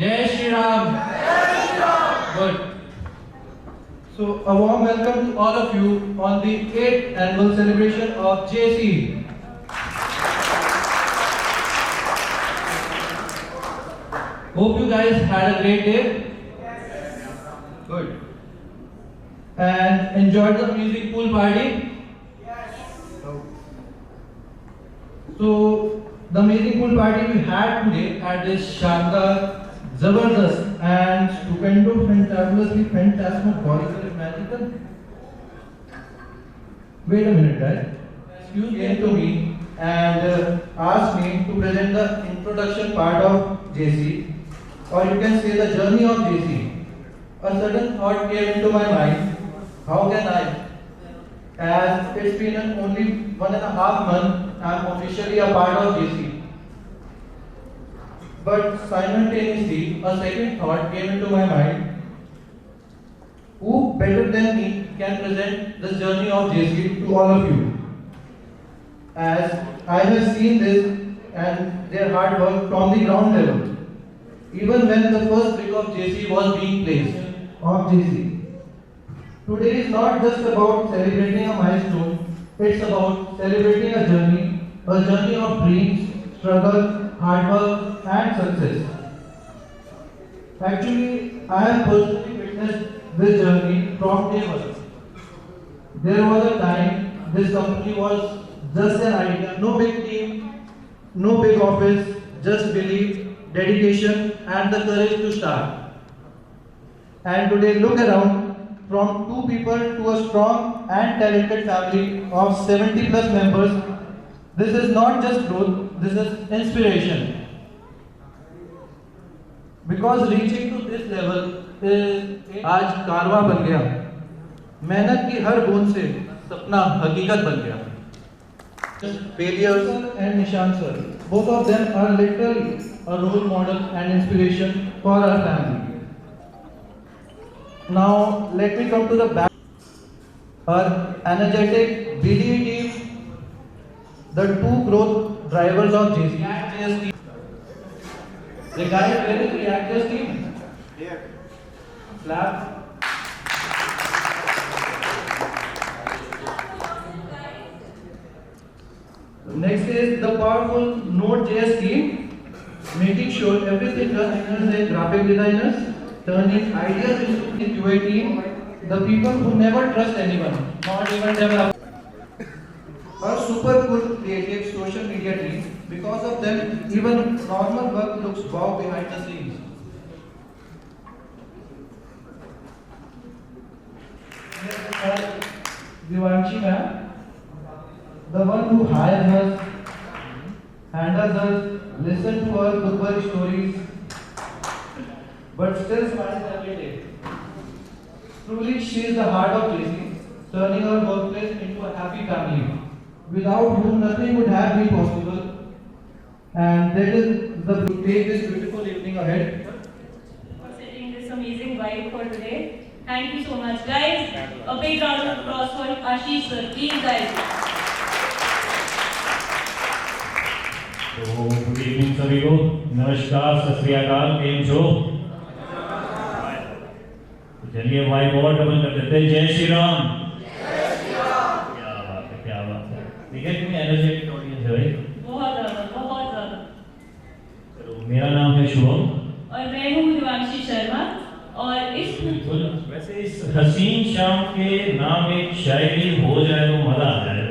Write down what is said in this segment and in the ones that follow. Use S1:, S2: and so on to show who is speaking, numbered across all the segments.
S1: Jai Shri Ram. Good. So, a warm welcome to all of you on the 8th annual celebration of JC. Hope you guys had a great day. Good. And enjoyed the music pool party? So, the amazing pool party we had today at this Shandar, Zabardast and stupendo, fantabulously phantasmagorical, magical. Wait a minute, guys. Excuse came to me and asked me to present the introduction part of JC, or you can say the journey of JC. A sudden thought came into my mind. How can I? As it's been only 1.5 months, I am officially a part of JC. But simultaneously, a second thought came into my mind. Who better than me can present this journey of JC to all of you? As I have seen this and their hard work from the ground level. Even when the first brick of JC was being placed, of JC. Today is not just about celebrating a milestone, it's about celebrating a journey of dreams, struggle, hard work and success. Actually, I have personally witnessed this journey from day one. There was a time this company was just an idea, no big team, no big office, just belief, dedication and the courage to start. And today look around, from 2 people to a strong and talented family of 70 plus members. This is not just growth, this is inspiration. Because reaching to this level is आज कारवा बन गया, मेहनत की हर बूंद से सपना हकीकत बन गया. Failures and Nishan sir, both of them are literally a role model and inspiration for our family. Now let me come to the back. Our energetic BDE team, the 2 growth drivers of JC. The guy where is the Reactors team? Here. Clap. Next is the powerful Node.js team, making sure everything runs as graphic designers. Turning ideas into QA team, the people who never trust anyone, not even developers. Our super cool creative social media team, because of them, even normal work looks wow behind the scenes. Divanshi ma'am, the one who hires us, handles us, listens to our good stories, but still smiles every day. Truly, she is the heart of JC, turning our workplace into a happy family, without whom nothing would have been possible. And that is the take this beautiful evening ahead.
S2: For setting this amazing vibe for today. Thank you so much, guys. A big round of applause for Ashish sir. Please, guys.
S3: तो good evening सभी को, नमस्कार, सत श्री अकाल, केम छो? चलिए Y बहुत double कर देते हैं. जय श्री राम. क्या बात है, क्या बात है. देखिए कितनी एनर्जेटिक ऑडियंस है भाई.
S2: बहुत ज़्यादा.
S3: चलो, मेरा नाम है शुभम
S2: और मैं हूँ दिवांशी शर्मा. और इस
S3: वैसे इस हसीन शाम के नाम एक शायरी हो जाए तो मजा आ जाए.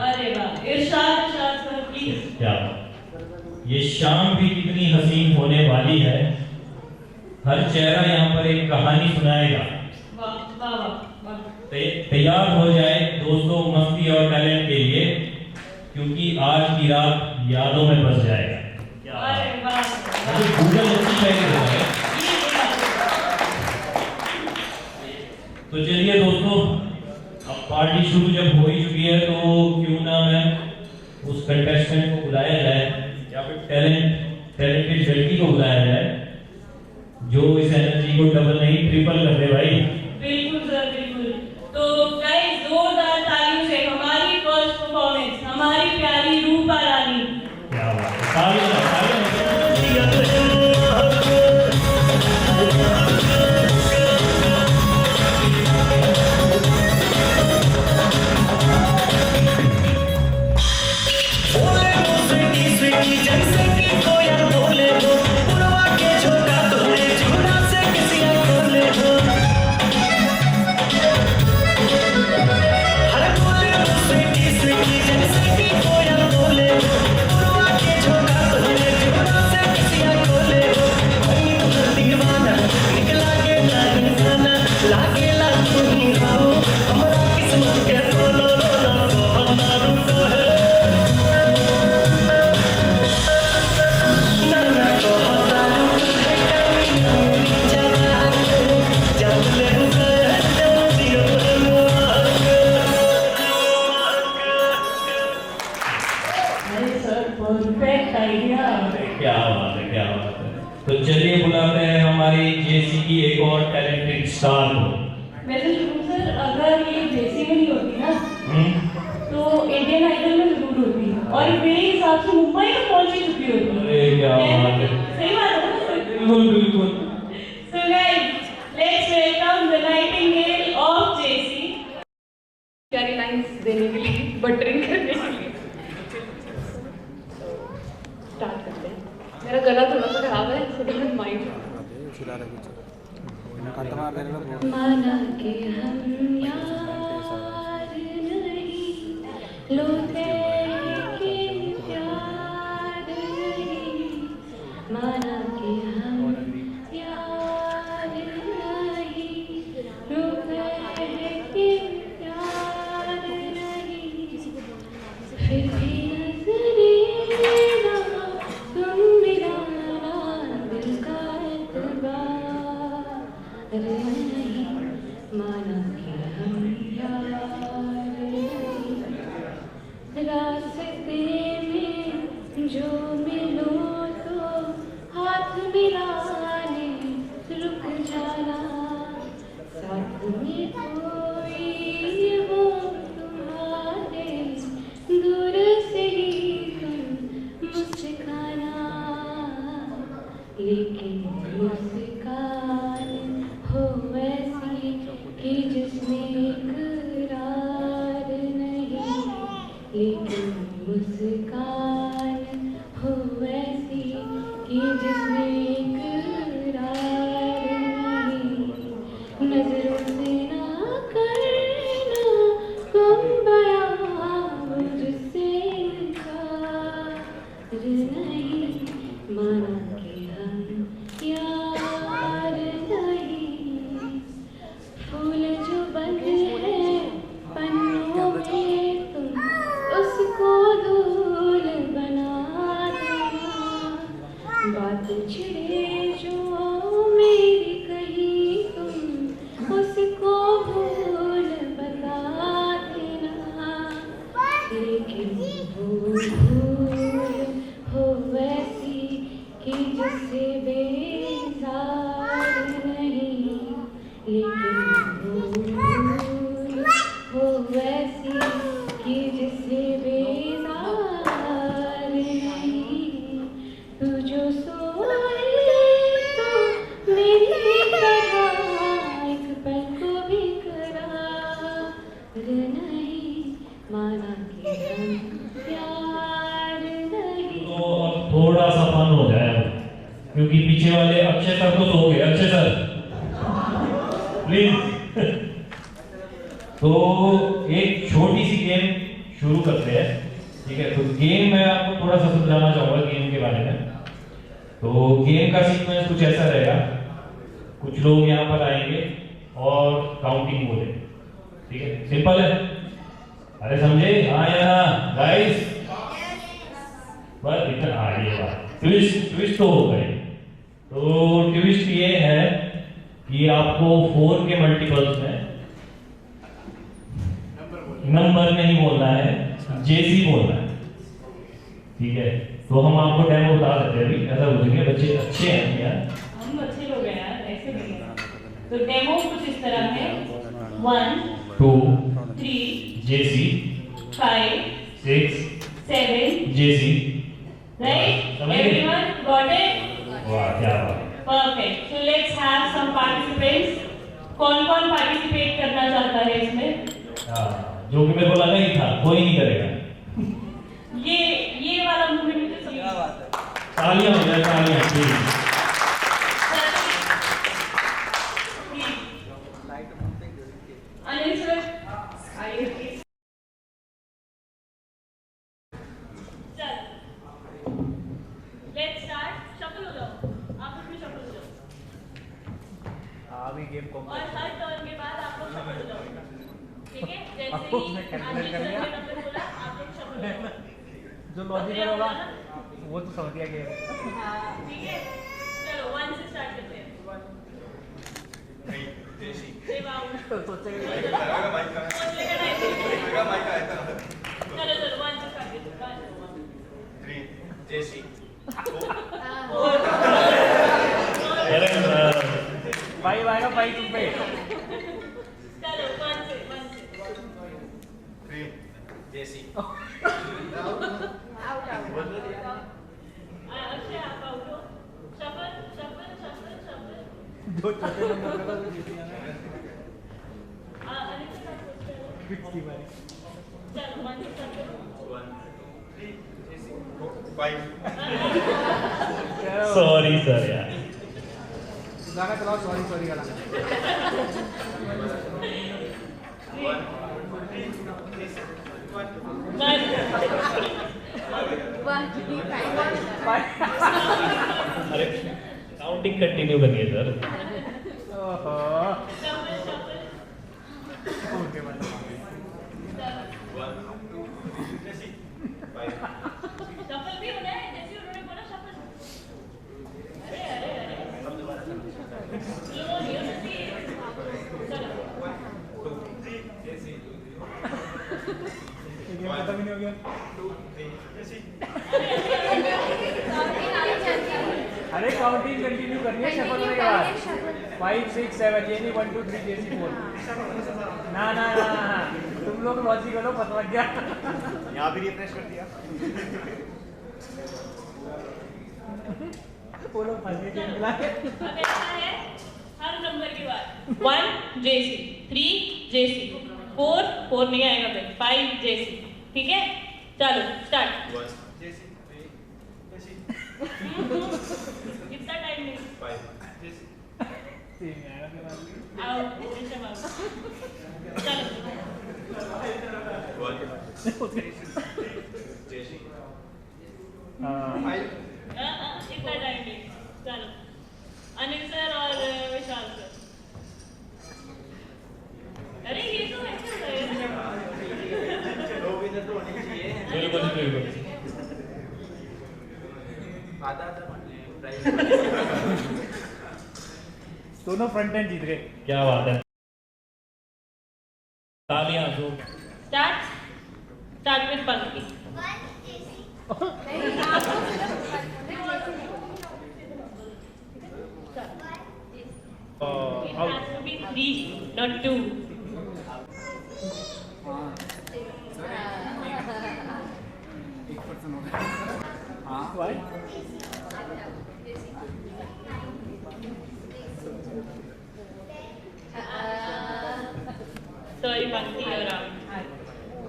S2: अरे वाह, इरशाद सर प्लीज.
S3: क्या ये शाम भी कितनी हसीन होने वाली है. हर चेहरा यहाँ पर एक कहानी सुनाएगा. तैयार हो जाए दोस्तों मस्ती और टैलेंट के लिए, क्योंकि आज की रात यादों में बस जाएगा. गूगल अच्छी शायरी है. तो चलिए दोस्तों, अब पार्टी शुरू जब हो ही चुकी है तो क्यों ना मैं उस कंटेस्टेंट को बुलाया जाए या फिर टैलेंटेड लड़की को बुलाया जाए जो इस एनर्जी को डबल नहीं ट्रिपल कर दे भाई.
S2: बिल्कुल सर, बिल्कुल. तो गाइस, जोरदार तालियों से हमारी फर्स्ट परफॉर्मेंस, हमारी प्यारी रूपा रानी.
S3: क्या बात है. तालियां.
S2: Perfect idea.
S3: क्या बात है, क्या बात है। तो चलिए बुलाते हैं हमारी जेसी की एक और टैलेंटेड स्टार को।
S2: वैसे शुरू सर, अगर ये जेसी में नहीं होती ना तो इंडियन आइडल में जरूर होती, और मेरे हिसाब से मुंबई में पहुंच ही चुकी होती।
S3: अरे क्या बात है,
S2: सही बात है ना?
S3: बिल्कुल बिल्कुल।
S2: So guys, let's welcome the Nightingale of JC. प्यारी लाइंस देने के लिए, बटरिंग करने के लिए। स्टार्ट करते हैं। मेरा गला थोड़ा सा खराब है, so don't mind. माना के हम यार नहीं, लोटे के प्यार नहीं, माना के हम यार नहीं, लोटे के प्यार नहीं, फिर भी नजरें ना तुम मिलाना दिल का एतबार नहीं, माना कि हम यार नहीं, रास्ते में जो मिलो तो हाथ मिलाने रुक जाना, साथ में कोई हो तुम्हारे, दूर से ही तुम मुस्काना, लेकिन मुस्कान हो ऐसी कि जिसमें इकरार नहीं, लेकिन मुस्कान हो ऐसी कि जिसमें इकरार नहीं, नजरों से ना करना तुम बयां मुझसे इनकार नहीं, माना कि हम यार नहीं, फूल जो बंद है पन्नों में तुम उसको धूल बना देना, बात छिड़े जो मेरी कही तुम उसको भूल बता देना, लेकिन वो भूल हो वैसी कि जिससे बेजार नहीं, लेकिन वो भूल हो वैसी कि जिससे बेजार नहीं, तू जो सोए तो मेरी तरह एक पल को भी करार नहीं, माना कि हम प्यार नहीं।
S3: तो अब थोड़ा सा फन हो जाए, क्योंकि पीछे वाले अक्षय सर तो सो गए। Akshay sir please. तो एक छोटी सी गेम शुरू करते हैं, ठीक है? तो गेम मैं आपको थोड़ा सा समझाना चाहूंगा गेम के बारे में। तो गेम का सीक्वेंस कुछ ऐसा रहेगा, कुछ लोग यहाँ पर आएंगे और काउंटिंग बोले, ठीक है? सिंपल है, अरे समझे? हाँ या ना गाइस? बस इतना। हाँ ये बात ट्विस्ट तो हो गई। तो ट्विस्ट ये है कि आपको 4 के मल्टीपल्स में नंबर नहीं बोलना है, जेसी बोलना है, ठीक है? तो हम आपको डेमो बता देते हैं अभी, ऐसा बोलेंगे बच्चे अच्छे हैं यार,
S2: हम अच्छे लोग हैं यार, ऐसे नहीं है। तो डेमो कुछ इस तरह है, 1
S3: 2
S2: 3
S3: जेसी
S2: 5
S3: 6
S2: 7
S3: जेसी।
S2: right?
S3: समझ गए?
S2: Everyone got it?
S3: वाह क्या बात है।
S2: Perfect. So let's have some participants. कौन-कौन participate करना चाहता है इसमें?
S3: हाँ, जो कि मेरे को लगा ही था कोई नहीं करेगा।
S2: ये वाला मूवमेंट तो समझ।
S3: तालियां हो जाए, तालियां प्लीज।
S2: अनिल सर, आइए प्लीज। चल, let's start. shuffle हो जाओ, आप लोग भी shuffle हो जाओ।
S4: अभी गेम को
S2: और हर टर्न के बाद आप लोग shuffle हो जाओ, ठीक है? जैसे
S4: आपको
S2: ही
S4: उसने calculate
S2: आशीष
S4: कर
S2: सर
S4: लिया?
S2: ने नंबर बोला, आप लोग shuffle हो जाओ।
S4: जो लॉजिकल होगा वो तो समझ गया गेम।
S2: हाँ, ठीक है? चलो 1 से स्टार्ट करते हैं।
S4: तो सोचेगा
S2: चलो 1 से स्टार्ट करते हैं।
S5: जेसी
S3: अरे
S4: फाइव आएगा, फाइव तुम पे।
S2: चलो 1 से
S5: 3 जेसी
S2: अक्षय आप आउट हो। शफल शफल शफल शफल
S4: जो छोटे नंबर का था वो जीती है ना।
S2: अनिता आप पूछ रहे हो।
S4: पिछली बारी।
S2: चलो 1 से शफल
S5: 1 3 जेसी 5
S3: सॉरी सर यार।
S4: गाना चलाओ, सॉरी सॉरी गाना।
S5: 1 3 जेसी 1
S3: अरे काउंटिंग कंटिन्यू करिए सर।
S4: ओहो।
S2: शफल शफल
S4: ओके भाई।
S5: 1 2 जेसी 5
S2: शफल भी होना है जैसे उन्होंने बोला शफल। अरे अरे अरे लो ये नहीं। चलो
S5: 1 2 3 जेसी
S4: ये गेम खत्म ही नहीं हो गया।
S5: 2 3 जेसी
S4: अरे काउंटिंग कंटिन्यू करनी है शफल होने के बाद। 5 6 7 ये नहीं 1 2 3 जैसी 4। ना ना ना ना, तुम लोग लॉजिक करो, पता लग गया।
S5: यहाँ भी रिफ्रेश कर दिया
S4: वो लोग फंस गए गेम मिला के।
S2: अब ऐसा है हर नंबर के बाद 1 जेसी 3 जेसी 4 नहीं आएगा फिर 5 जेसी। ठीक है चलो स्टार्ट।
S5: 1 जेसी 3 जेसी
S2: कितना टाइम नहीं
S5: 5 जेसी
S4: तीन आएगा फिर बाद में।
S2: आओ ऋषभ आओ। चलो
S5: 1 जेसी
S4: हाँ।
S5: 5
S2: इतना टाइम नहीं। चलो अनिल सर और विशाल सर। अरे ये तो ऐसे हो रहा है ना।
S5: दो विनर तो होने चाहिए
S3: बिल्कुल बिल्कुल।
S5: आधा आधा प्राइस
S4: दोनों फ्रंट एंड जीत गए।
S3: क्या बात है, तालियां जो।
S2: स्टार्ट विद पंक्ति। It has to be 3 not 2.
S4: Why?
S2: Sorry, Pankti, you're out.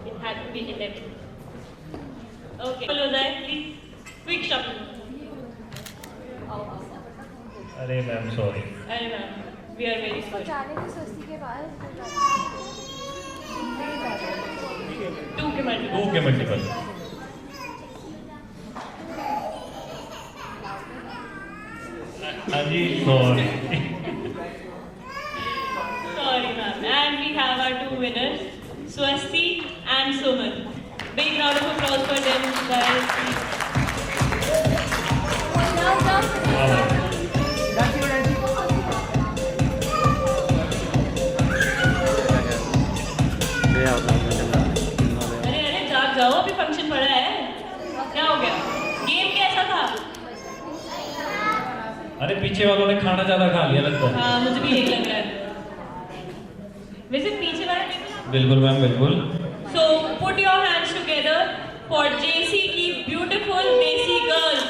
S2: It had to be 11. Okay. Follow that, please. Quick shuffle.
S3: अरे मैम सॉरी।
S2: अरे ma'am, we are very sorry.
S6: जाने की सोचती के बाद
S2: 2 के मल्टीपल।
S3: 2 के मल्टीपल। हाँ जी sorry.
S2: Sorry, ma'am. And we have our 2 winners, Swasti and Suman. Big round of applause for them, guys. अरे अरे जाग जाओ, अभी फंक्शन पड़ा है। क्या हो गया? गेम कैसा था?
S3: अरे पीछे वालों ने खाना ज्यादा खा लिया लगता है।
S2: हाँ, मुझे भी यही लग रहा है। वैसे पीछे वाला टेबल।
S3: बिल्कुल मैम बिल्कुल।
S2: So put your hands together for JC की beautiful Desi girls.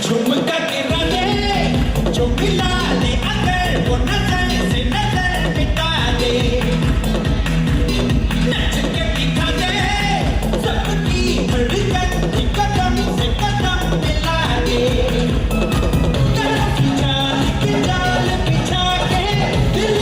S7: झुमका के राजे जो मिला दे अगर वो नजर से नजर मिटा दे, नच के दिखा दे सबकी धड़कन की कदम से कदम मिला दे, तरफ जाल की जाल बिछा के दिल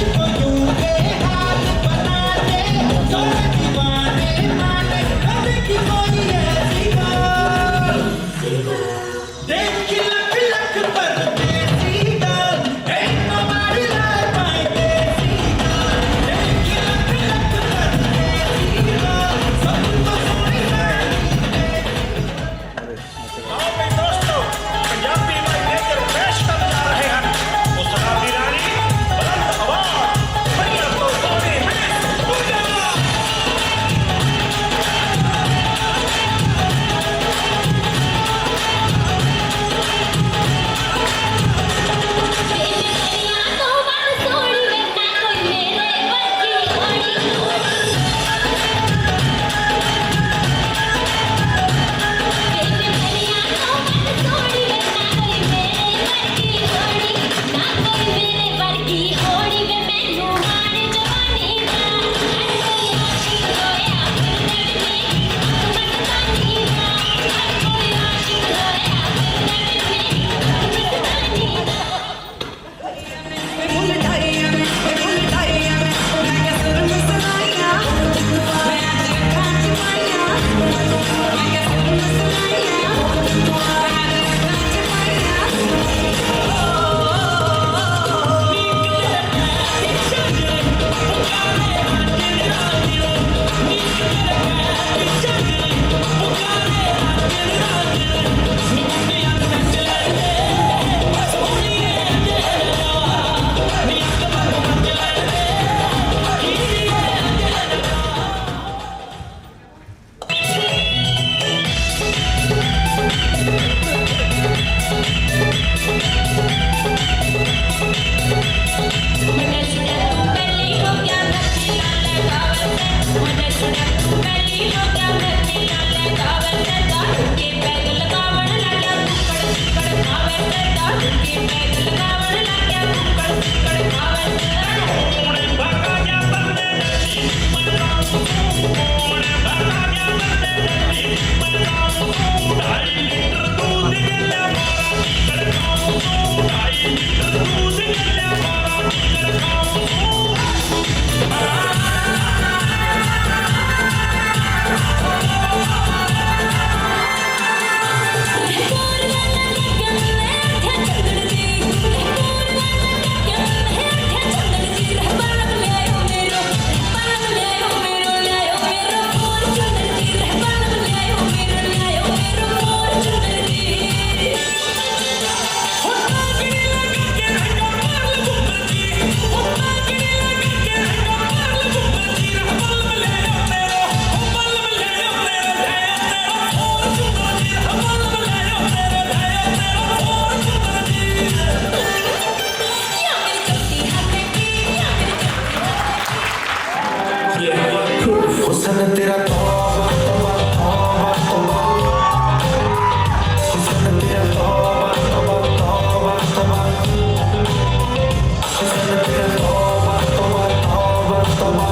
S7: तौबा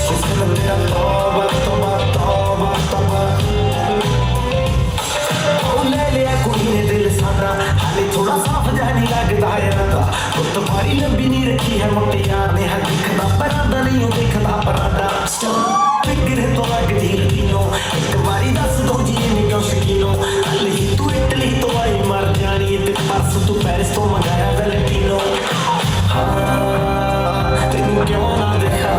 S7: हुस्न तेरा तौबा तौबा तौबा तौबा ओ ले लिया कुड़ी ने दिल सादा हाले थोड़ा साफ जा नहीं लगदा इरादा ओ तुम्हारी लंबी नहीं रखी है मुटियार ने हर दिखदा परादा नहीं हो देखदा परादा फिक्र तो लगदी तीनों एक बारी दस दो जी ने क्यों शकीनो हले ही तू इटली तो आई मर जानी ते परस तू पेरिस तो मंगाया वैलेंटिनो हाँ तेनू क्यों ना देखा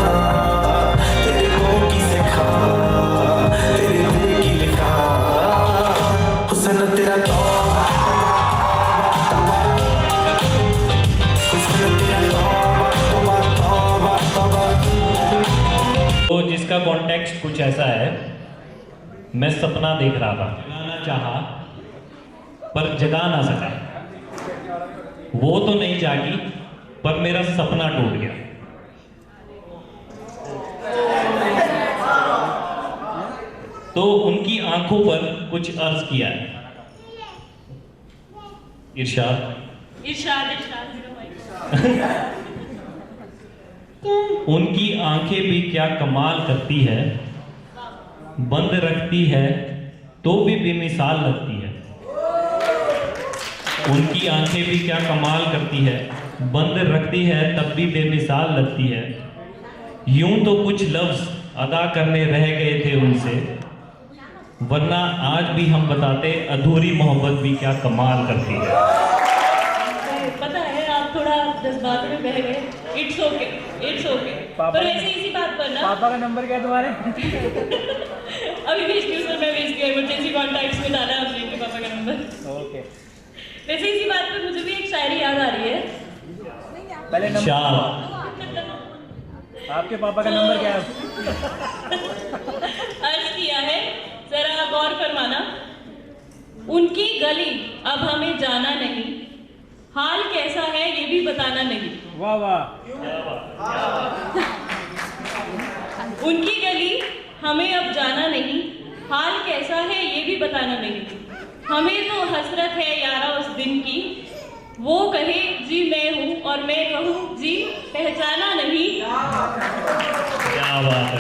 S7: तेरे को की सिखा तेरे दिल की लिखा हुस्न तेरा तौबा हुस्न तेरा तौबा तौबा तौबा
S3: तो जिसका कॉन्टेक्स्ट कुछ ऐसा है, मैं सपना देख रहा था, जगाना चाहा पर जगा ना सका, वो तो नहीं जागी पर मेरा सपना टूट गया। तो उनकी आंखों पर कुछ अर्ज किया है। इरशाद
S2: इरशाद इरशाद
S3: उनकी आंखें भी क्या कमाल करती है, बंद रखती है तो भी बेमिसाल लगती है। उनकी आंखें भी क्या कमाल करती है, बंद रखती है तब भी बेमिसाल लगती है। यूं तो कुछ लफ्ज अदा करने रह गए थे उनसे, वरना आज भी हम बताते अधूरी मोहब्बत भी क्या कमाल करती है।
S2: पता है आप थोड़ा जज्बात में बह गए। It's okay it's okay. पर वैसे इसी बात पर ना
S4: पापा का नंबर क्या है तुम्हारे?
S2: अभी भेजती हूँ सर, मैं भेजती हूँ। इमरजेंसी कॉन्टैक्ट्स में डाला है हमने इनके पापा का नंबर।
S4: ओके
S2: वैसे इसी बात पर मुझे भी एक शायरी याद आ रही है।
S4: पहले नंबर
S3: शाह
S4: आपके पापा का नंबर क्या है?
S2: अर्ज किया है, जरा गौर फरमाना। उनकी गली अब हमें जाना नहीं, हाल कैसा है ये भी बताना नहीं।
S4: वाह वाह।
S2: उनकी गली हमें अब जाना नहीं, हाल कैसा है ये भी बताना नहीं। हमें तो हसरत है यारा उस दिन की, वो कहे जी मैं हूँ और मैं कहूँ जी पहचाना नहीं।
S3: क्या बात है।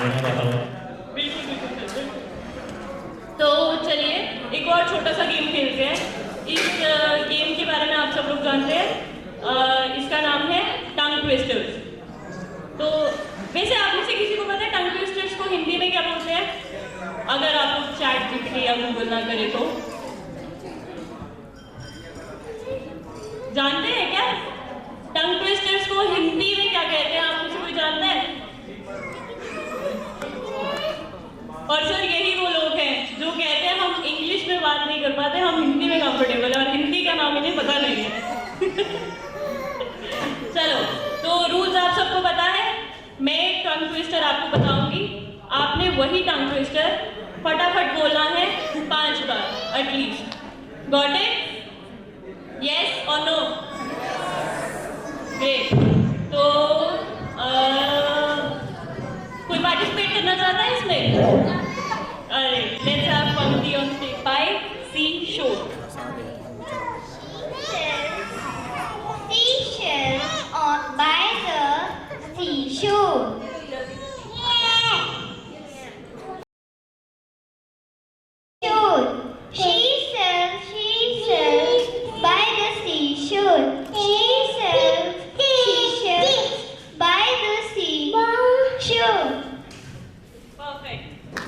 S2: बिल्कुल बिल्कुल बिल्कुल। तो चलिए एक और छोटा सा गेम खेलते हैं। इस गेम के बारे में आप सब लोग जानते हैं। इसका नाम है टंग ट्विस्टर्स। तो वैसे आप में से किसी को पता है टंग ट्विस्टर्स को हिंदी में क्या बोलते हैं? अगर आप लोग चैट जीपीटी या गूगल ना करें तो जानते हैं क्या टंग ट्विस्टर्स को हिंदी में क्या कहते हैं? आप में से कोई जानता है? और सर यही वो लोग हैं जो कहते हैं हम इंग्लिश में बात नहीं कर पाते, हम हिंदी में कंफर्टेबल है और हिंदी का नाम इन्हें पता नहीं है। चलो तो रूल्स आप सबको पता है। मैं एक टंग ट्विस्टर आपको बताऊंगी, आपने वही टंग ट्विस्टर फटाफट बोलना है 5 बार एटलीस्ट। Got it? यस और नो? ग्रेट। तो कोई पार्टिसिपेट करना चाहता है इसमें? अरे लेट्स हैव पंक्ति ऑन स्टेज बाय सी शोर।
S6: Seashells by the seashore. Seashells by the seashore. Seashells by the seashore.
S2: Perfect.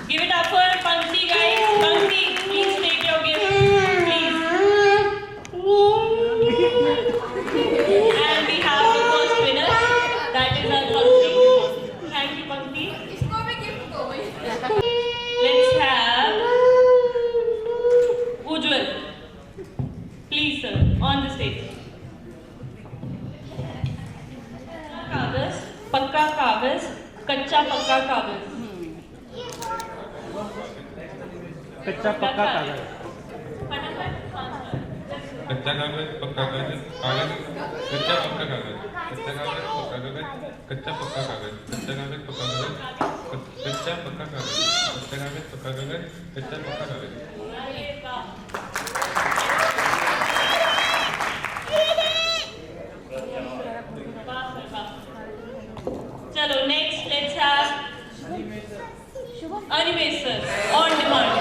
S2: Give it up for Pankti guys. Pankti, please take your gift. Please. And we have the first winner. That is our Pankti. Thank you, Pankti. Let's have Ujjwal. Please, sir, on the stage. कागज, पक्का कागज, कच्चा पक्का कागज।
S4: कच्चा पक्का कागज।
S2: फटाफट 5 बार।
S8: कच्चा कागज पक्का कागज कागज कच्चा पक्का कागज कच्चा कागज पक्का कागज कच्चा पक्का कागज कच्चा कागज पक्का कागज कच्चा पक्का कागज कच्चा कागज पक्का कागज कच्चा पक्का कागज।
S2: अरे वाह। वाह सर वाह। Always, sir. On demand.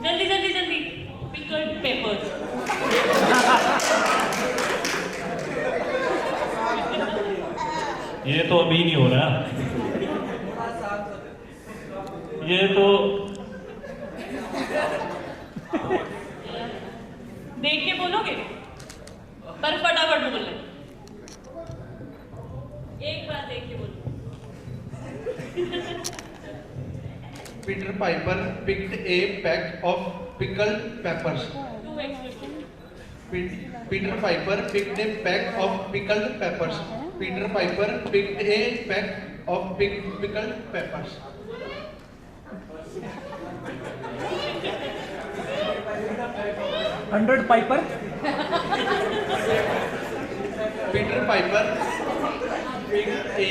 S2: जल्दी जल्दी जल्दी. Pickled peppers.
S3: ये तो अभी नहीं हो रहा, ये तो
S2: देख के बोलोगे पर फटाफट बोलना. एक बार देख के बोलो.
S1: Peter Piper picked a peck of pickled peppers.
S2: Two expressions.
S1: Peter Piper picked a peck of pickled peppers. Peter Piper picked a peck of pickled peppers.
S4: $100 Piper.
S1: Peter Piper picked a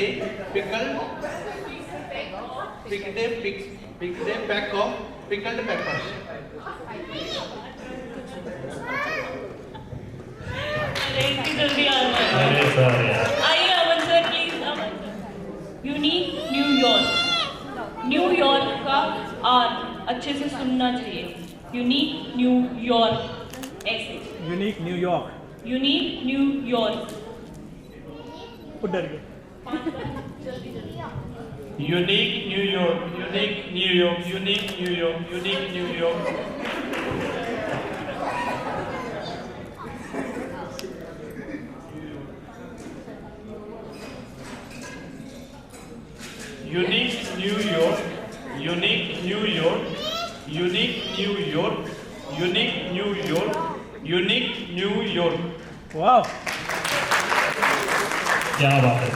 S1: peck of pickled peppers.
S2: अरे इतनी जल्दी आ रहा है.
S3: अरे sir यार,
S2: आइए Aman sir please. Aman sir. Unique New York. New York का R अच्छे से सुनना चाहिए. Unique New York. ऐसे.
S4: Unique New York.
S2: Unique New York.
S4: डर गए.
S3: Unique New York, unique New York, unique New York, unique New York. Unique New York, unique New York, unique New York, unique New York, unique New York.
S4: वाह.
S3: क्या बात है.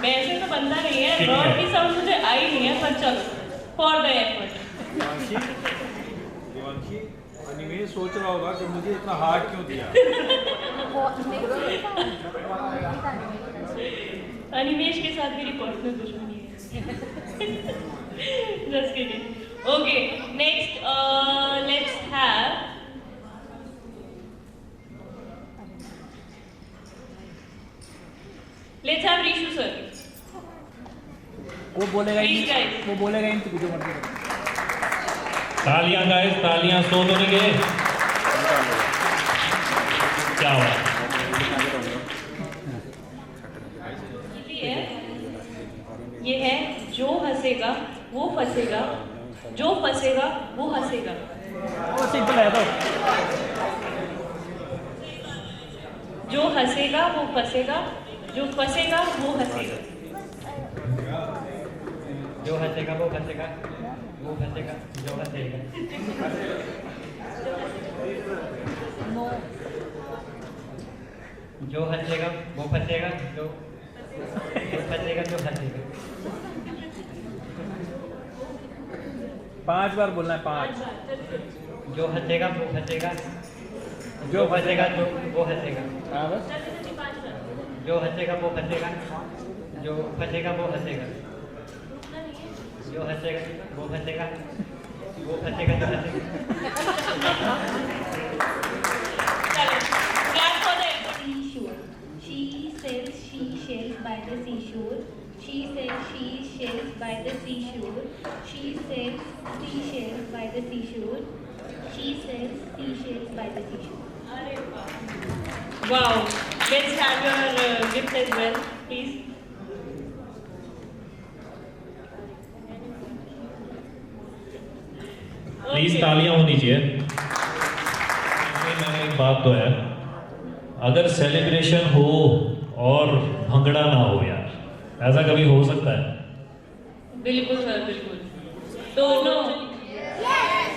S2: वैसे तो बनता नहीं है. वर्ड की साउंड मुझे आई नहीं है पर चलो for the effort.
S9: Devanshi Animesh सोच रहा होगा कि मुझे इतना हार्ड क्यों दिया.
S2: अनिमेश के साथ मेरी पर्सनल दुश्मनी है. Just kidding. Okay, next let's have Rishu sir.
S4: वो बोलेगा
S2: Please, guys.
S4: वो बोलेगा इन तो जो मर्जी करो.
S3: तालियां गाइस, तालियां. सो तो नहीं गए. क्या हुआ?
S2: ये है जो हंसेगा वो फंसेगा, जो फंसेगा वो हंसेगा.
S4: वो सिंपल है तो.
S2: जो हंसेगा वो फंसेगा, जो फंसेगा वो हंसेगा.
S10: जो हंसेगा वो फंसेगा, वो फंसेगा जो हंसेगा. जो हंसेगा वो फंसेगा, जो फंसेगा जो हंसेगा.
S4: 5 बार बोलना है. 5.
S10: जो हंसेगा वो फंसेगा, जो फंसेगा जो वो हंसेगा.
S4: हाँ बस.
S10: जो हंसेगा वो फंसेगा, जो फंसेगा वो हंसेगा. जो हंसेगा वो फंसेगा, वो फंसेगा जो हंसेगा.
S2: Clap for the
S6: Seashore. She sells seashells by the seashore. She sells seashells by the seashore. She sells seashells by the seashore. She sells seashells by the seashore.
S2: Wow. Let's have your gift as well, please.
S3: Please
S2: Okay.
S3: तालियां होनी चाहिए. एक बात तो है, अगर celebration हो और भंगड़ा ना हो यार, ऐसा कभी हो सकता है?
S2: बिल्कुल सर, बिल्कुल. तो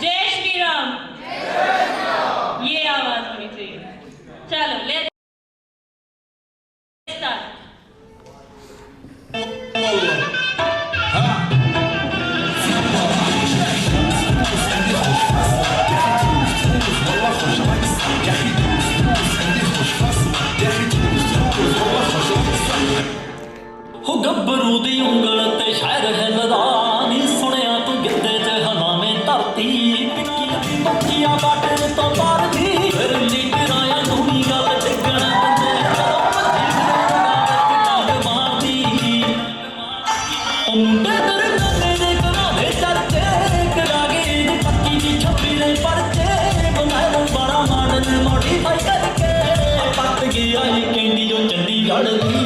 S2: जय श्री राम. ये आवाज होनी चाहिए. चलो लेट्स स्टार्ट.
S7: हो गब्बरू दी उंगल ते शायर है लदानी सुनिया तू गिद्दे च हलावे धरती टिक्की दी मक्खिया बाटे तो बार दी फिर लीटराया दूनी गल टिकण दे डांग मारदी हाय करके पत गया ये कैंडी जो चंडीगढ़ दी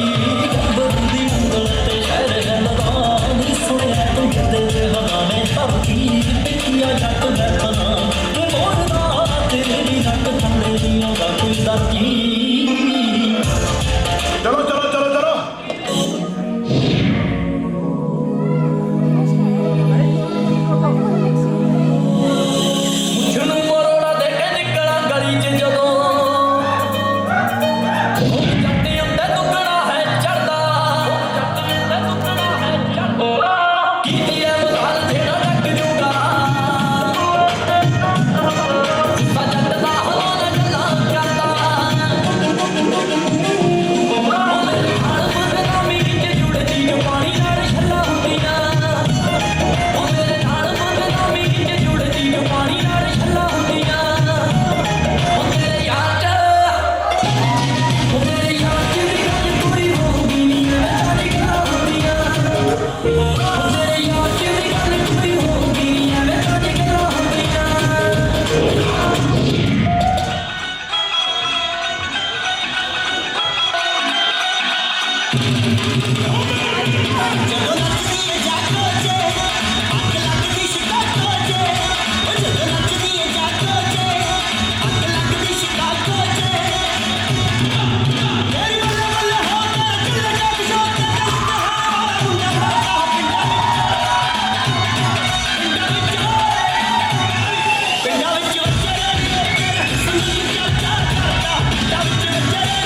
S7: गब्बर दी उंगल ते शहर है लगानी सुनिया तू तेरे हगाने सबकी पिटिया जट बैठना ते बोलदा तेरे दी नट थंडे नहीं आंदा कोई दाती
S11: चलो चलो चलो चलो
S7: मुझनू मरोड़ा दे के निकला गली च जदों जट्टी उत्ते दुगना है चढ़दा जट्टी उत्ते दुगना है चढ़दा कीती है मदाल जेड़ा डक जूगा सजट दा हवाला गल्लां करदा मेरे हाल बदनामी च जुड़दी जो पानी नाल छल्ला हुंदियां मेरे हाल बदनामी च जुड़दी जो पानी नाल छल्ला हुंदियां तेरे यार च भी गल कोई होगी नी सारी गल्लां हुंदियां तेरे यार च भी गल कोई होगी नी सारी गल्लां हुंदियां ਜਦੋਂ ਨੱਚਦੀ ਏ ਜਾਗੋ ਜੇ ਅੱਗ ਲੱਗਦੀ ਸ਼ਿਕਾਗੋ ਜੇ ਜਦੋਂ ਨੱਚਦੀ ਏ ਜਾਗੋ ਜੇ ਅੱਗ ਲੱਗਦੀ ਸ਼ਿਕਾਗੋ ਜੇ ਤੇਰੀ ਬੱਲੇ ਬੱਲੇ ਹੋ ਤੇਰੇ ਕਿੱਲੇ ਜੱਗ ਜੋ ਤੇਰੇ ਉੱਤੇ ਮੁੰਡਾ ਭਾਗਾ ਪਿੰਡਾਂ ਵਿੱਚ ਚੜੇ ਸੁਣੀ ਚਾਚਾ ਕਰਦਾ ਪਿੰਡਾਂ ਵਿੱਚ ਚੜੇ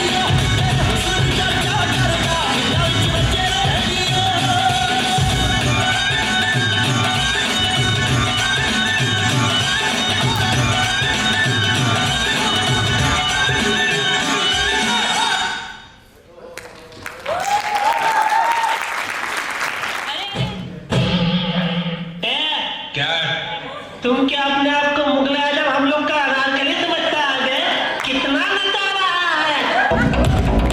S7: ਸੁਣੀ ਚਾਚਾ ਕਰਦਾ ਪਿੰਡਾਂ ਵਿੱਚ ਚੜੇ
S8: क्या है?
S7: तुम क्या अपने आप को मुगल आजम हम लोग का अनारकली समझता आ गए कितना नचा रहा है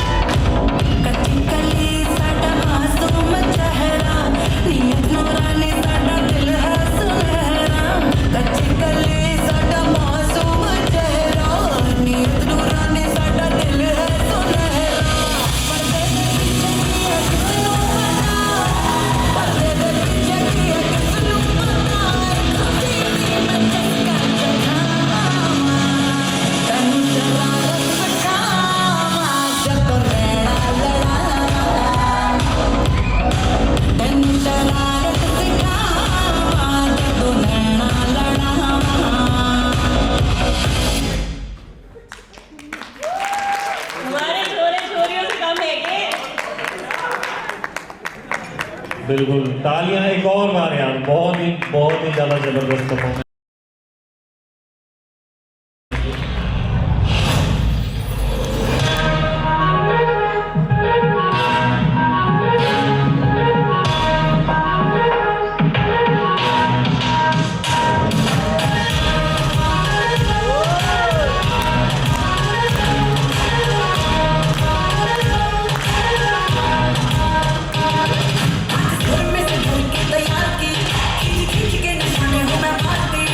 S12: कच्ची कली साडा मासूम चेहरा नीयत नूरानी साडा दिल है सुनहरा कच्ची कली साडा मासूम चेहरा नीयत नूरानी साडा दिल है सुनहरा पर्दे दे पीछे की है किसनू पता पर्दे दे पीछे की है किसनू पता कभी भी मैं चस्का चखावा तनु शरारत सिखावा जब नैना लड़ावा तनु शरारत सिखावा जब नैना लड़ावा
S2: हमारे छोरे छोरियों से कम है के
S3: बिल्कुल तालियां एक और बार यार बहुत ही ज्यादा जबरदस्त परफॉर्मेंस
S12: घर में से घर के तैयार की खींच खींच के निशाने हूँ मैं मारती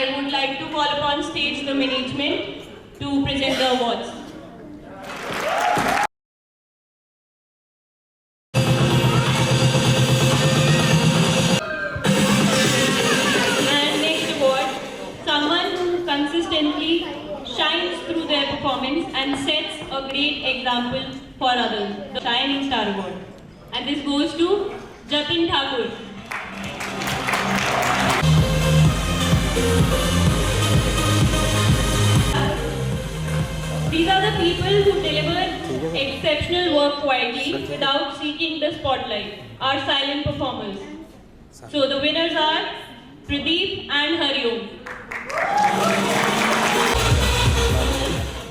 S2: I would like to call upon stage the management to present the awards. And next award, someone who consistently shines through their performance and sets a great example for others, the Shining Star Award. And this goes to Jatin Thakur. These are the people who deliver exceptional work quietly without seeking the spotlight, our silent performers. So the winners are Pradeep and Hariom,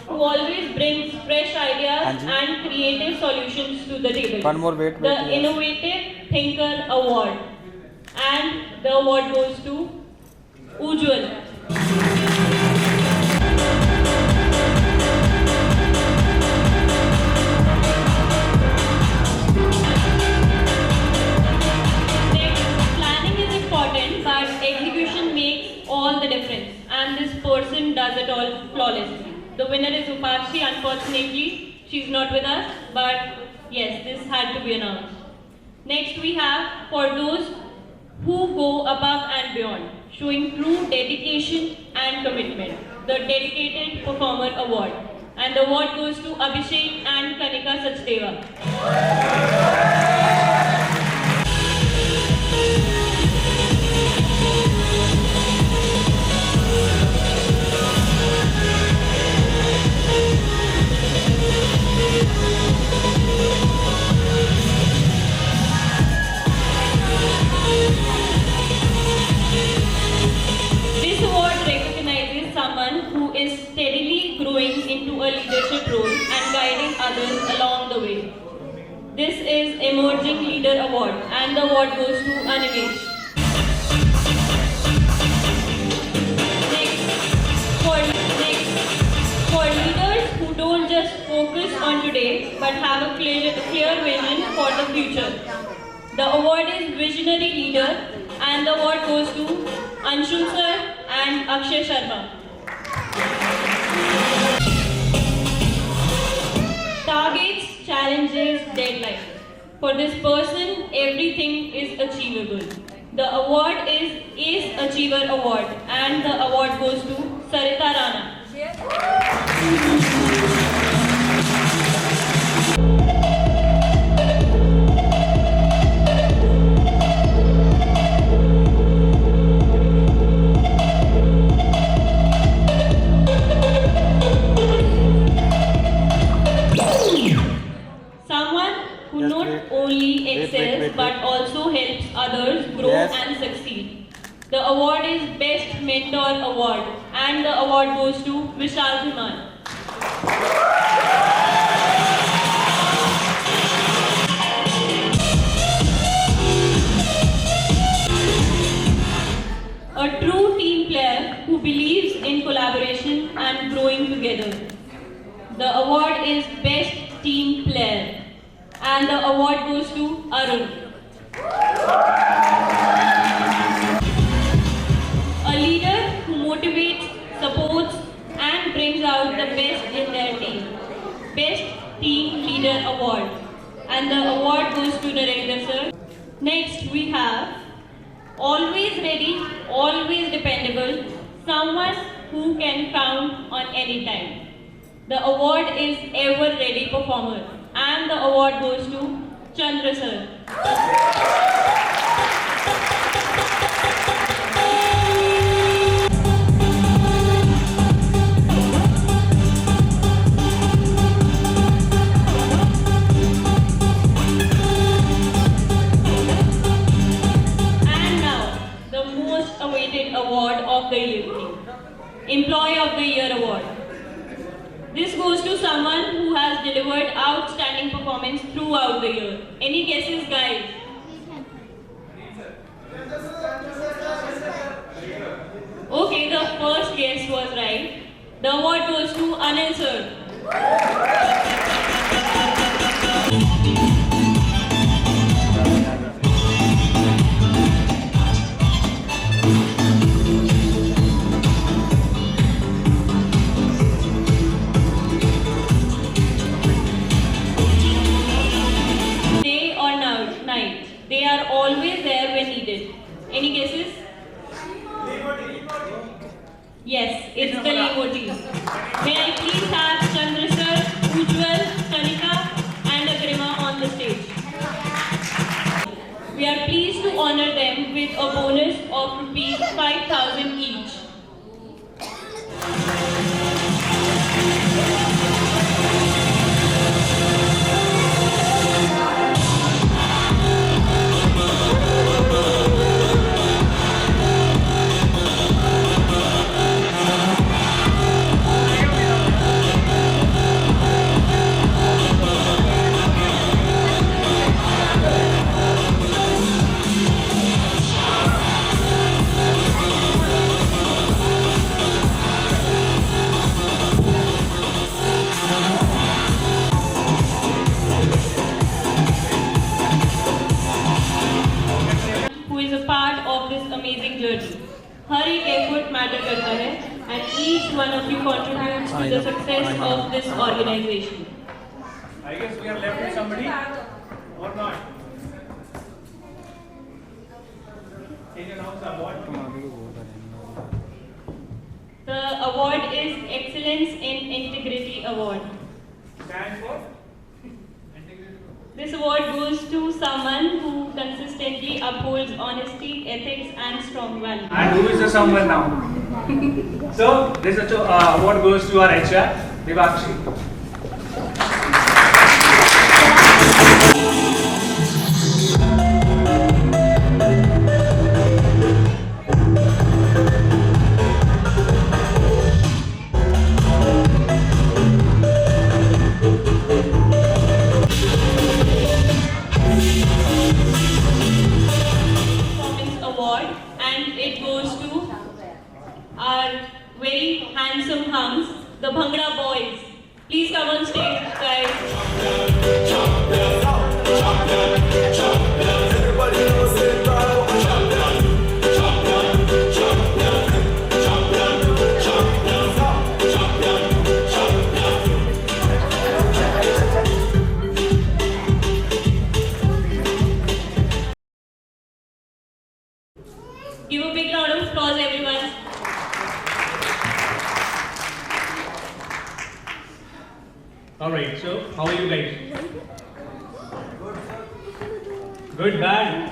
S2: who always brings fresh ideas and creative solutions to the table.
S4: One more wait.
S2: The Innovative Thinker Award. And the award goes to Ujjwal. But execution makes all the difference, and this person does it all flawlessly. The winner is Upakshi. Unfortunately, she's not with us, but yes, this had to be announced. Next we have for those who go above and beyond, showing true dedication and commitment, the Dedicated Performer Award. And the award goes to Abhishek and Kanika Sachdeva. This award recognizes someone who is steadily growing into a leadership role and guiding others along the way. This is Emerging Leader Award, and the award goes to Animesh. For leaders who don't just focus on today but have a clear vision for the future. The award is Visionary Leader, and the award goes to Anshul sir and Akshay Sharma. Targets, challenges, deadlines. For this person, everything is achievable. The award is Ace Achiever Award, and the award goes to Sarita Rana. Someone who not only excels but also helps others grow and succeed. The award is Best Mentor Award, and the award goes to Vishal Dhiman. A true team player who believes in collaboration and growing together. The award is Best Team Player, and the award goes to Arun. A leader who motivates, supports, and brings out the best in their team. Best Team Leader Award, and the award goes to Narendra sir. Next we have Always Ready, Always Dependable, someone who can count on any time. The award is Ever Ready Performer, and the award goes to Chandra sir. And now, the most awaited award of the evening, Employee of the Year Award. This goes to someone who has delivered outstanding performance throughout the year. Any guesses, guys? Okay, the first guess was right. The award goes to Anil sir. Yes, it's the emoji. May I please have Chandra sir, Ujjwal, Kanika and Agrima on the stage. We are pleased to honor them with a bonus of ₹5,000 each. Who is a part of this amazing journey. हर एक effort matter करता है and each one of you contributes to the success of this organization.
S4: I guess we are left with somebody or not. Can you announce the award?
S2: The award is Excellence in Integrity Award.
S4: Stands for?
S2: This award goes to someone who consistently upholds honesty, ethics and strong values.
S4: And who is the someone now? So this award goes to our HR, Devakshi.
S2: Performance award and it goes to our very handsome hunks, the Bhangra boys. Please come on stage, guys. Give a big round of applause, everyone.
S9: Alright, so how are you guys? Good, bad?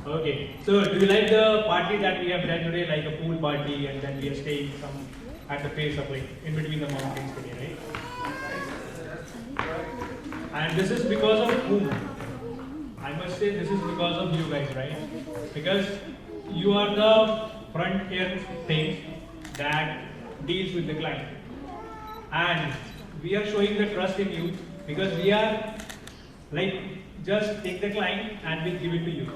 S9: Okay, so do you like the party that we have done today, like a pool party, and then we are staying at the place of like in between the mountains today, right? And this is because of whom? I must say this is because of you guys, right? Because you are the frontier thing that deals with the client. And we are showing the trust in you because we are like just take the client and we give it to you.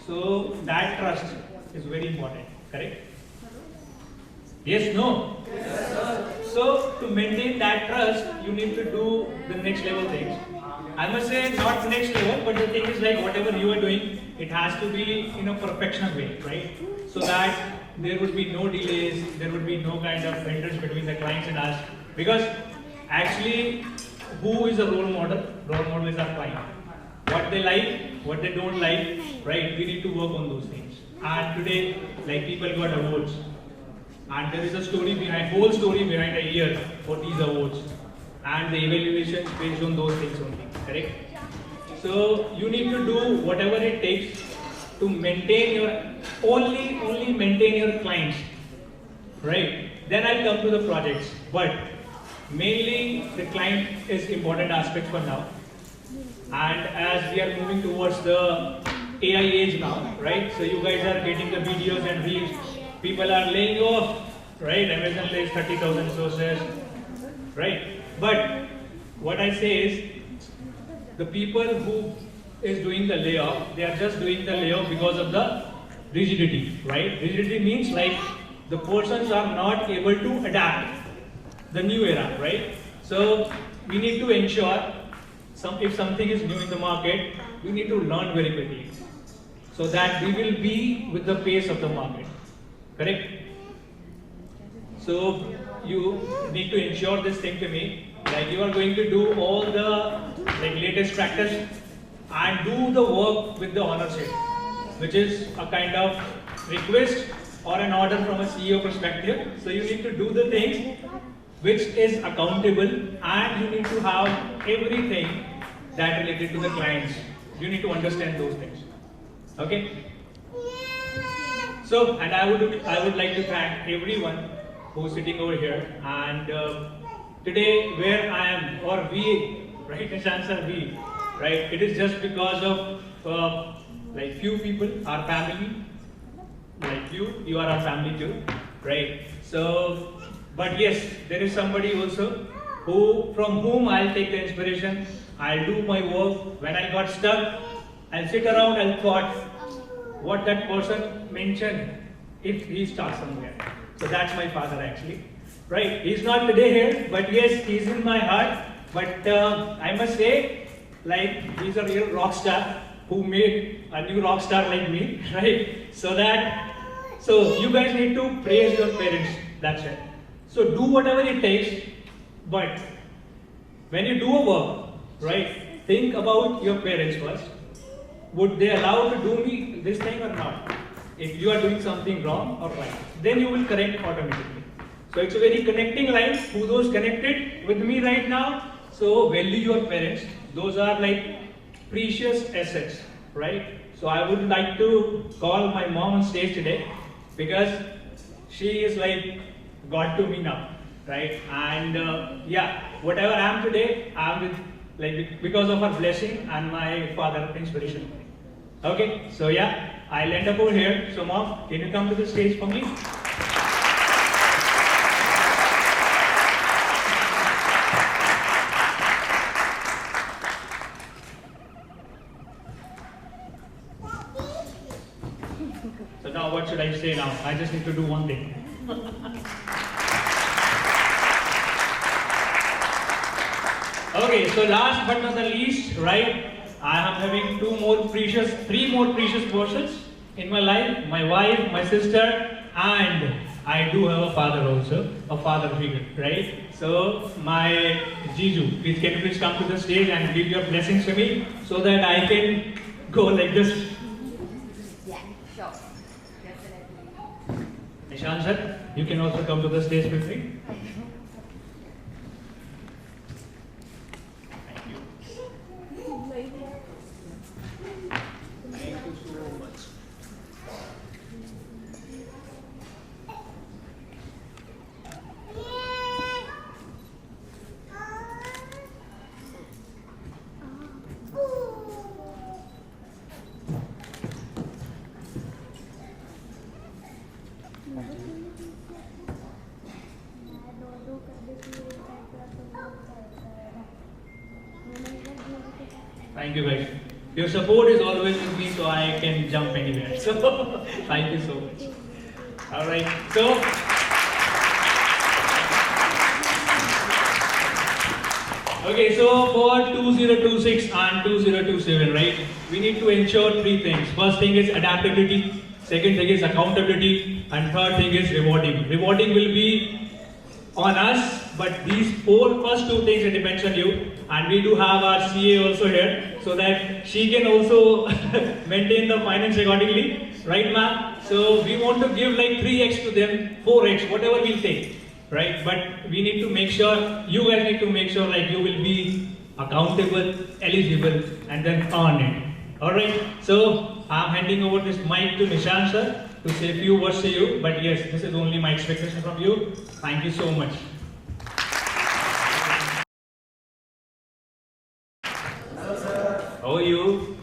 S9: So that trust is very important, correct? Yes, no? Yes, sir. So to maintain that trust, you need to do the next level things. I must say not next level, but the thing is like whatever you are doing, it has to be in a perfectional way, right? So that there would be no delays, there would be no kind of hindrance between the clients and us. Because actually, who is a role model? Role model is our client. What they like, what they don't like, right? We need to work on those things. And today, like people got awards. And there is a story behind, whole story behind a year for these awards. And the evaluation based on those things only, correct? So you need to do whatever it takes to maintain your, only maintain your clients, right? Then I'll come to the projects. But mainly the client is important aspect for now. And as we are moving towards the AI age now, right? So you guys are getting the videos and reels. People are laying off, right? Amazon lays 30,000 sources, right? But what I say is, the people who is doing the layoff, they are just doing the layoff because of the rigidity, right? Rigidity means like the persons are not able to adapt the new era, right? So we need to ensure if something is new in the market, we need to learn very quickly so that we will be with the pace of the market, correct? So you need to ensure this thing to me, like you are going to do all the like latest practice and do the work with the ownership, which is a kind of request or an order from a CEO perspective. So you need to do the things which is accountable, and you need to have everything that related to the clients. You need to understand those things. Okay? So, and I would like to thank everyone who's sitting over here. And today, where I am, or we, right? Nishant sir, we, right? It is just because of like few people, our family, like you are our family too, right? So, but yes, there is somebody also from whom I'll take the inspiration. I'll do my work. When I got stuck, I'll sit around and thought what that person mentioned if he starts somewhere. So that's my father actually, right? He's not today here, but yes, he's in my heart. But I must say, like, he's a real rock star who made a new rock star like me, right? So you guys need to praise your parents. That's it. So do whatever it takes, but when you do a work, right, think about your parents first. Would they allow to do me this thing or not? If you are doing something wrong or right, then you will correct automatically. So it's a very connecting line. Who those connected with me right now? So value your parents. Those are like precious assets, right? So I would like to call my mom on stage today because she is like God to me now, right? And yeah, whatever I am today, I am with, like, because of her blessing and my father inspiration. Okay, so yeah, I'll end up over here. So mom, can you come to the stage for me? So now what should I say now? I just need to do one thing. Okay, so last but not the least, right? I am having three more precious persons in my life, my wife, my sister, and I do have a father also, a father figure, right? So my Jiju, can you please come to the stage and give your blessings to me so that I can go like this.
S6: Yeah, sure. Definitely.
S9: Nishant sir, you can also come to the stage with me. Thank you guys. Your support is always with me, so I can jump anywhere. So thank you so much. All right. So okay. So for 2026 and 2027, right? We need to ensure three things. First thing is adaptability. Second thing is accountability, and third thing is rewarding. Rewarding will be on us, but these first two things it depends on you. And we do have our CA also here, so that she can also maintain the finance accordingly, right ma'am? So we want to give like 3x to them, 4x, whatever we'll take, right? But we need to make sure, you guys need to make sure like you will be accountable, eligible, and then earn it. Alright, so I'm handing over this mic to Nishant sir to say a few words to you, but yes, this is only my expectation from you. Thank you so much. How are you?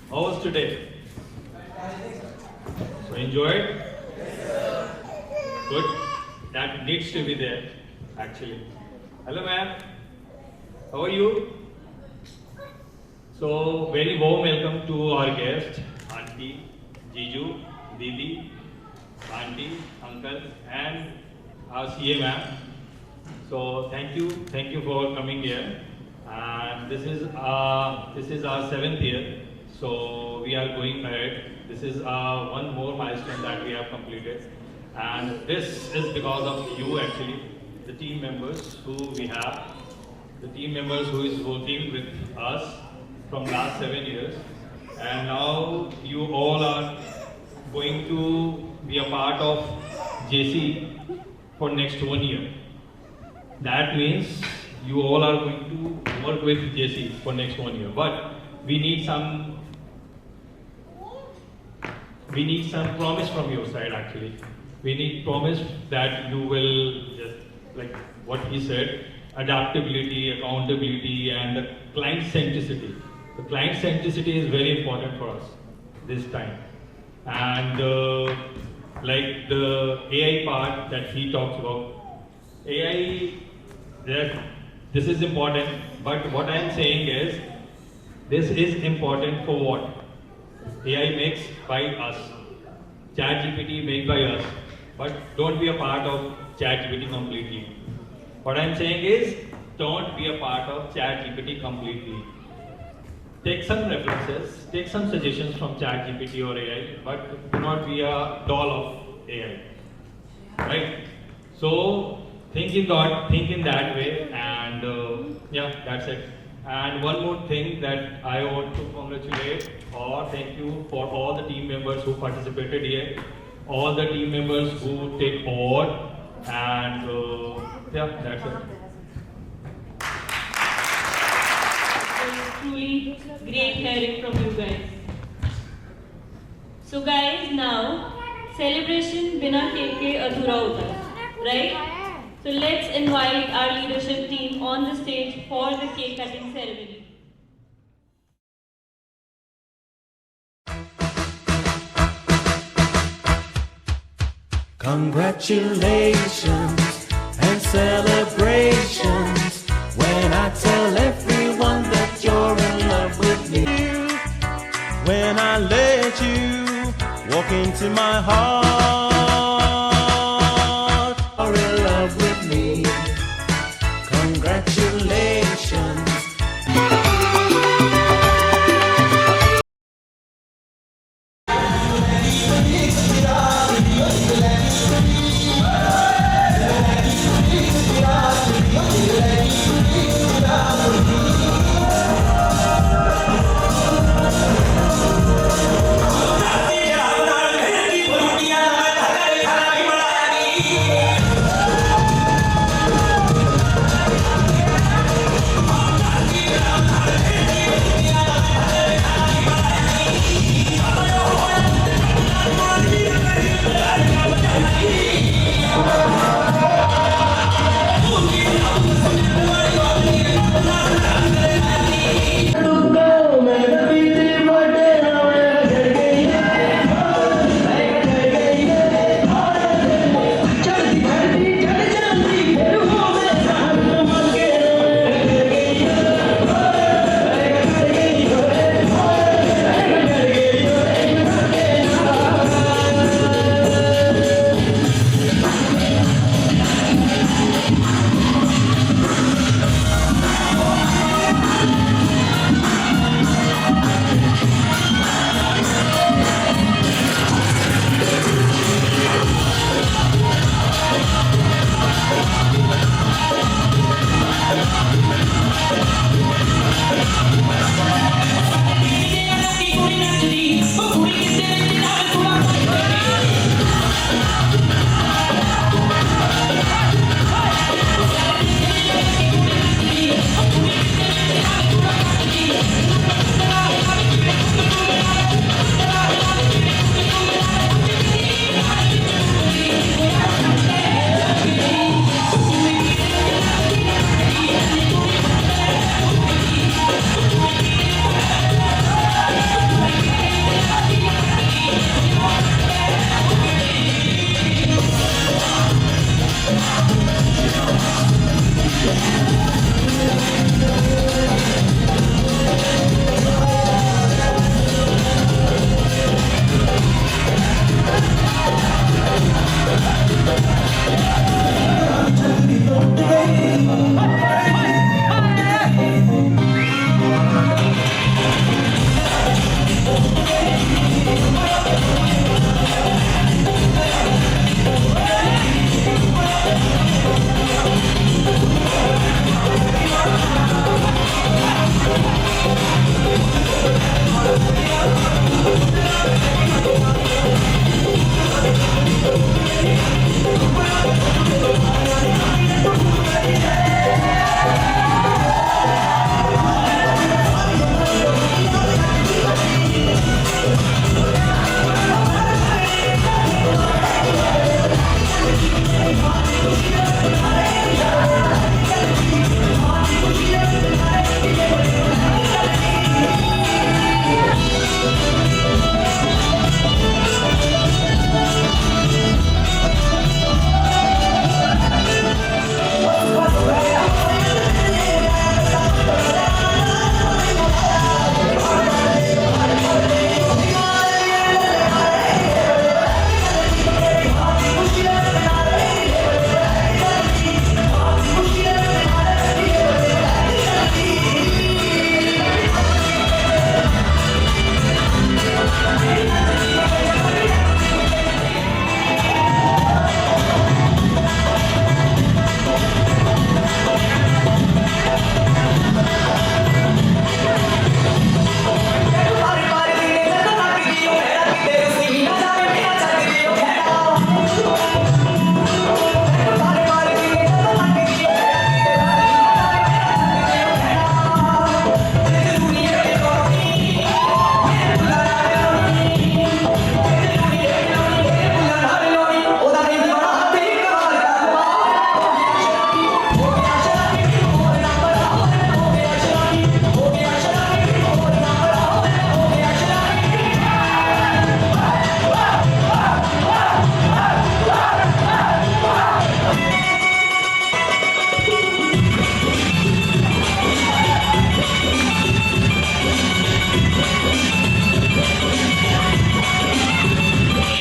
S9: How was today? So enjoyed? Good. That needs to be there, actually. Hello ma'am. How are you? So very warm welcome to our guest, Auntie, Jiju, Didi, Auntie, Uncle, and our CA ma'am. So thank you for coming here. And this is our 7th year. So we are going ahead. This is one more milestone that we have completed. And this is because of you actually, the team members who we have, the team members who is working with us from last 7 years. and now you all are going to be a part of JC for next 1 year. That means you all are going to work with JC for next 1 year. But we need some promise from your side actually. We need promise that you will just like what he said, adaptability, accountability, and the client centricity. The client centricity is very important for us this time. And like the AI part that he talks about, AI, this is important, but what I am saying is, this is important for what? AI makes by us, ChatGPT made by us, but don't be a part of ChatGPT completely. What I am saying is, don't be a part of ChatGPT completely. Take some references, take some suggestions from ChatGPT or AI, but do not be a doll of AI, right? So think in that way, and yeah, that's it. And one more thing that I want to congratulate or thank you for all the team members who participated here, all the team members who take part, and yeah, that's it.
S2: Truly great hearing from you guys. So guys, now celebration बिना cake के अधूरा होता है, right? So let's invite our leadership team on the stage for the cake cutting ceremony.
S7: Congratulations and celebrations when I tell everyone that you're in love with me. When I let you walk into my heart, you're in love with me. Congratulations.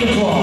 S12: Thank you.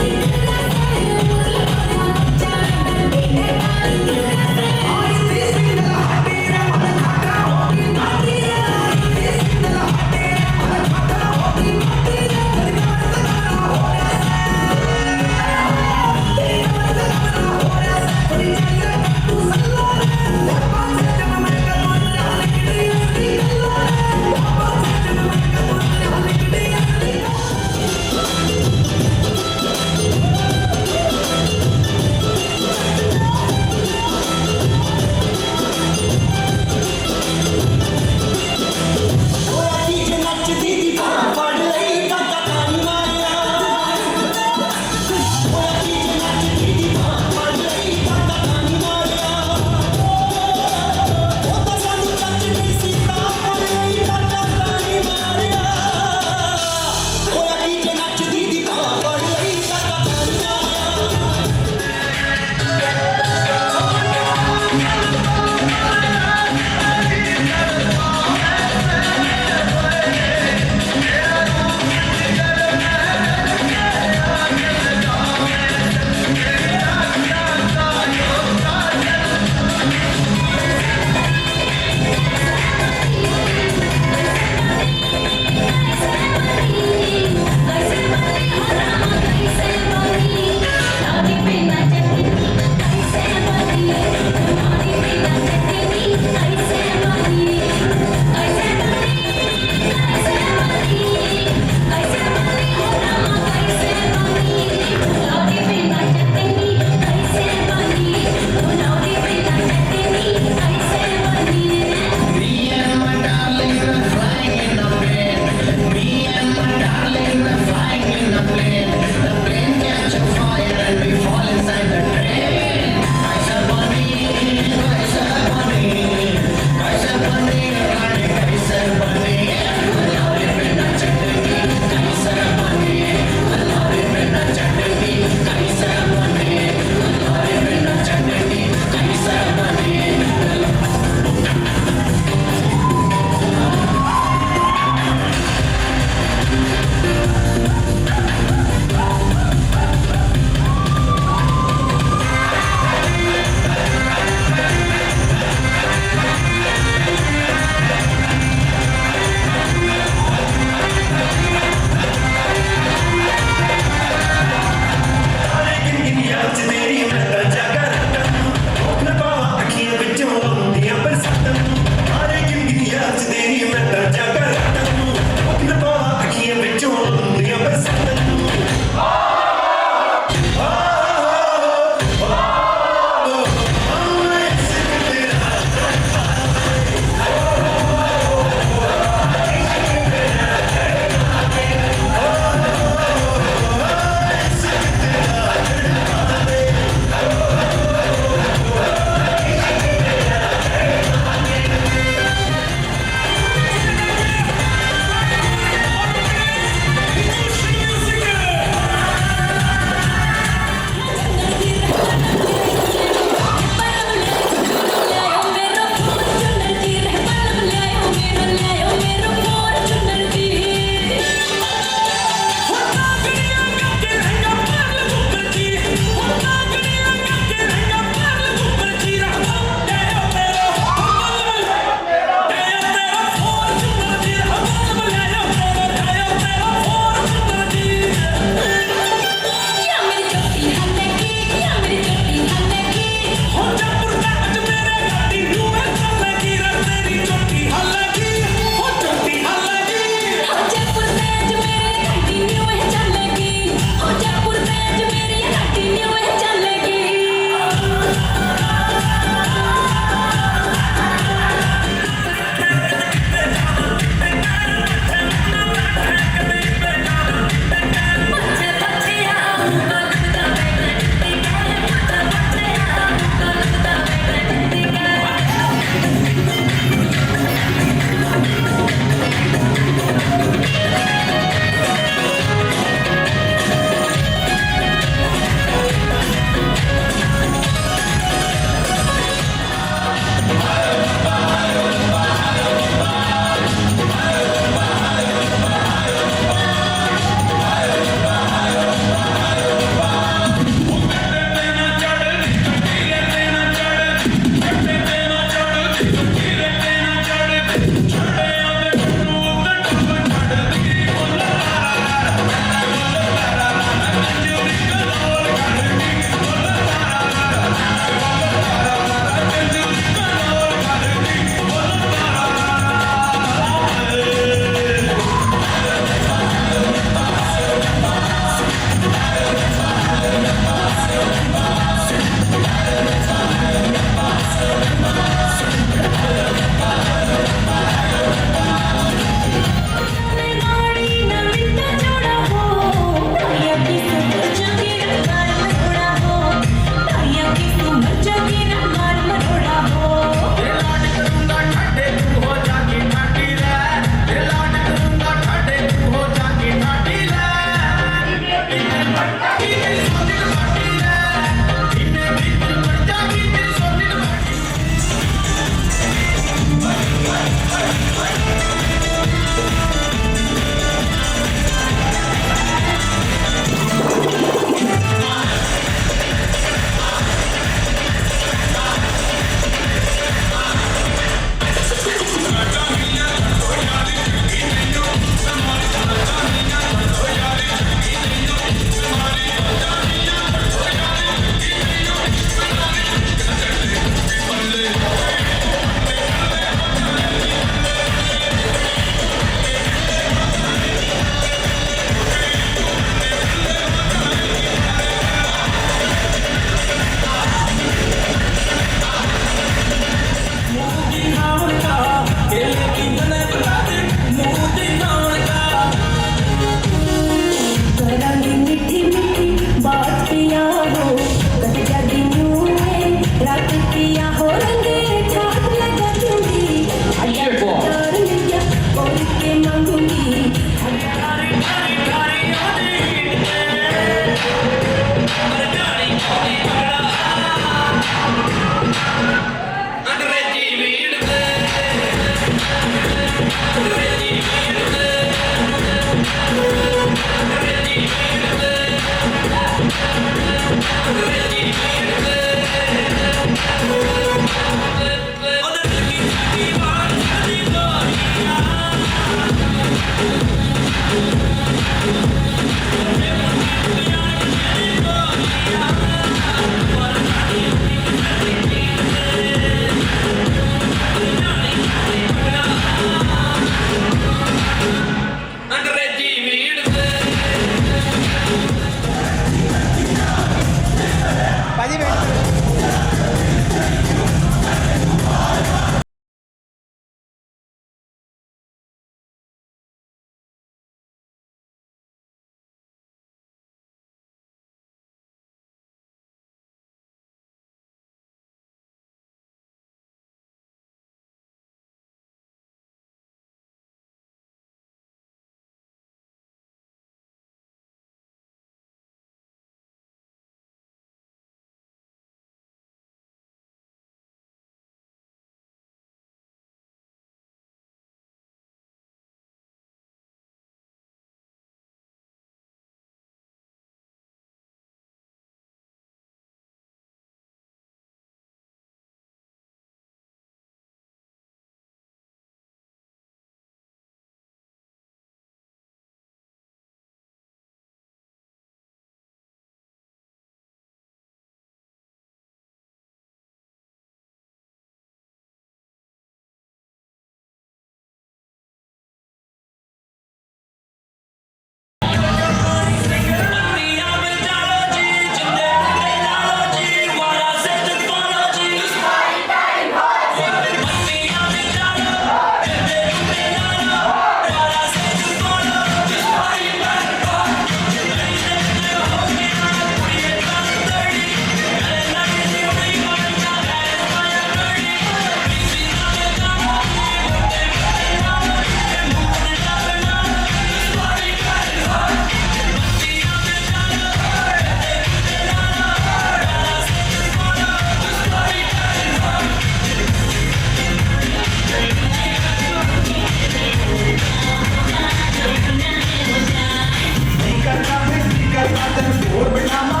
S7: तक जोर बिठावा